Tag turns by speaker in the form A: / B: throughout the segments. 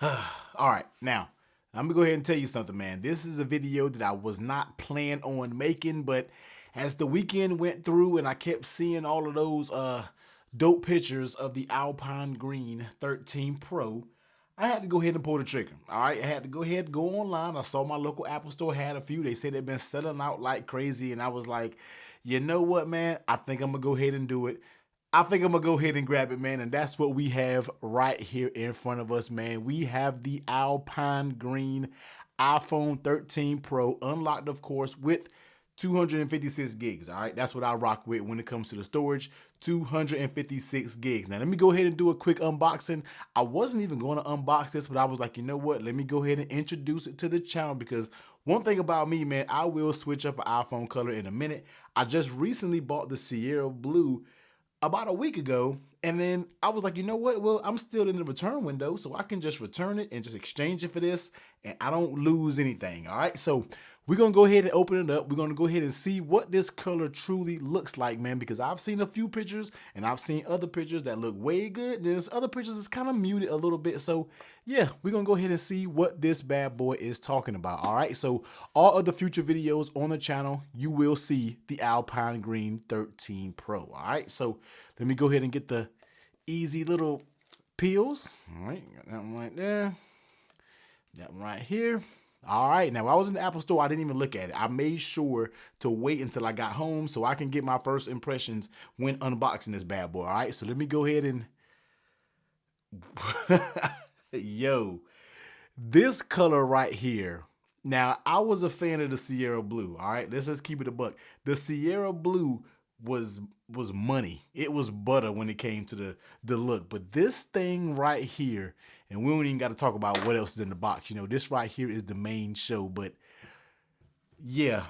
A: All right, now I'm gonna go ahead and tell you something, man. This is a video that I was not planning on making, but as the weekend went through and I kept seeing all of those dope pictures of the Alpine Green 13 Pro, I had to go ahead and pull the trigger. All right, I had to go ahead and go online. I saw my local Apple store had a few. They said they've been selling out like crazy, and I was like, you know what, man? I think I'm gonna go ahead and do it. I think I'm gonna go ahead and grab it, man. And that's what we have right here in front of us, man. We have the Alpine Green iPhone 13 Pro, unlocked, of course, with 256 gigs. All right, that's what I rock with when it comes to the storage. 256 gigs. Now, let me go ahead and do a quick unboxing. I wasn't even going to unbox this, but I was like, you know what? Let me go ahead and introduce it to the channel because one thing about me, man, I will switch up an iPhone color in a minute. I just recently bought the Sierra Blue about a week ago, and then I was like, you know what? Well, I'm still in the return window, so I can just return it and just exchange it for this, and I don't lose anything. All right, so we're gonna go ahead and open it up. We're gonna go ahead and see what this color truly looks like, man, because I've seen a few pictures and I've seen other pictures that look way good. There's other pictures that's kind of muted a little bit. So yeah, we're gonna go ahead and see what this bad boy is talking about. All right, so all of the future videos on the channel, you will see the Alpine Green 13 Pro. All right, so let me go ahead and get the easy little peels. All right, got that one right there. That one right here. All right, now I was in the Apple store, I didn't even look at it. I made sure to wait until I got home so I can get my first impressions when unboxing this bad boy. All right, so let me go ahead and yo, this color right here. Now, I was a fan of the Sierra Blue. All right, let's just keep it a buck. The Sierra Blue was money. It was butter when it came to the look. But this thing right here, and we don't even got to talk about what else is in the box. You know, this right here is the main show. But yeah,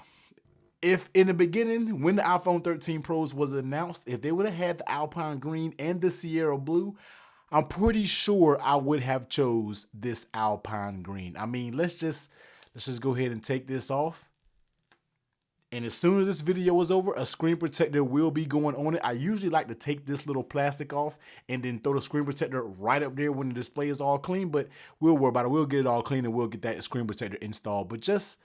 A: if in the beginning, when the iPhone 13 Pros was announced, if they would have had the Alpine Green and the Sierra Blue, I'm pretty sure I would have chose this Alpine Green. I mean, let's just go ahead and take this off. And as soon as this video is over, a screen protector will be going on it. I usually like to take this little plastic off and then throw the screen protector right up there when the display is all clean, but we'll worry about it. We'll get it all clean and we'll get that screen protector installed. But just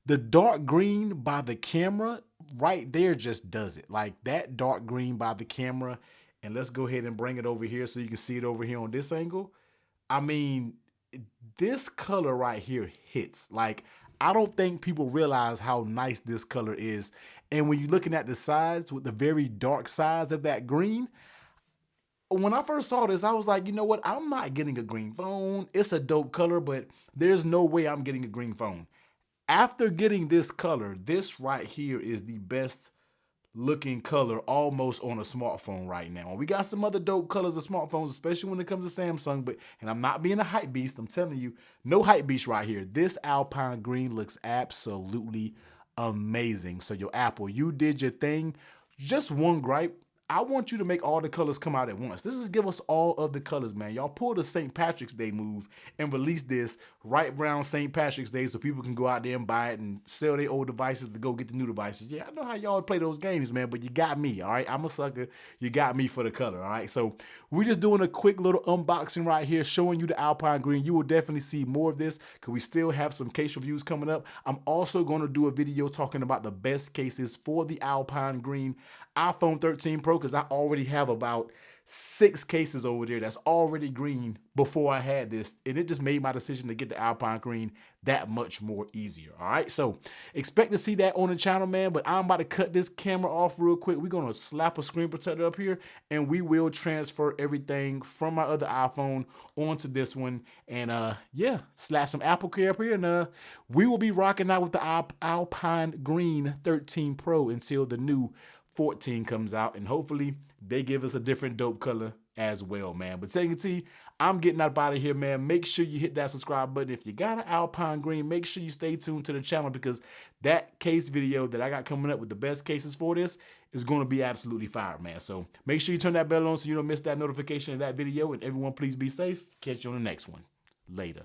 A: the dark green by the camera right there just does it. Like that dark green by the camera. And let's go ahead and bring it over here so you can see it over here on this angle. I mean, this color right here hits. Like, I don't think people realize how nice this color is. And when you're looking at the sides with the very dark sides of that green, when I first saw this, I was like, you know what? I'm not getting a green phone. It's a dope color, but there's no way I'm getting a green phone. After getting this color, this right here is the best looking color almost on a smartphone right now. We got some other dope colors of smartphones, especially when it comes to Samsung, but, and I'm not being a hype beast, I'm telling you, no hype beast right here. This Alpine Green looks absolutely amazing. So yo, Apple, you did your thing. Just one gripe. I want you to make all the colors come out at once. This is give us all of the colors, man. Y'all pull the St. Patrick's Day move and release this right around St. Patrick's Day so people can go out there and buy it and sell their old devices to go get the new devices. Yeah, I know how y'all play those games, man, but you got me, all right? I'm a sucker. You got me for the color, all right? So we're just doing a quick little unboxing right here showing you the Alpine Green. You will definitely see more of this because we still have some case reviews coming up. I'm also going to do a video talking about the best cases for the Alpine Green iPhone 13 Pro because I already have about 6 cases over there that's already green before I had this, and it just made my decision to get the Alpine Green that much more easier. All right, so expect to see that on the channel, man, but I'm about to cut this camera off real quick. We're gonna slap a screen protector up here and we will transfer everything from my other iPhone onto this one, and yeah, slap some Apple Care up here, and we will be rocking out with the Alpine Green 13 Pro until the new 14 comes out, and hopefully they give us a different dope color as well, man. But taking T, I'm getting out of here, man. Make sure you hit that subscribe button. If you got an Alpine Green, make sure you stay tuned to the channel because that case video that I got coming up with the best cases for this is going to be absolutely fire, man. So make sure you turn that bell on so you don't miss that notification of that video. And everyone, please be safe. Catch you on the next one. Later.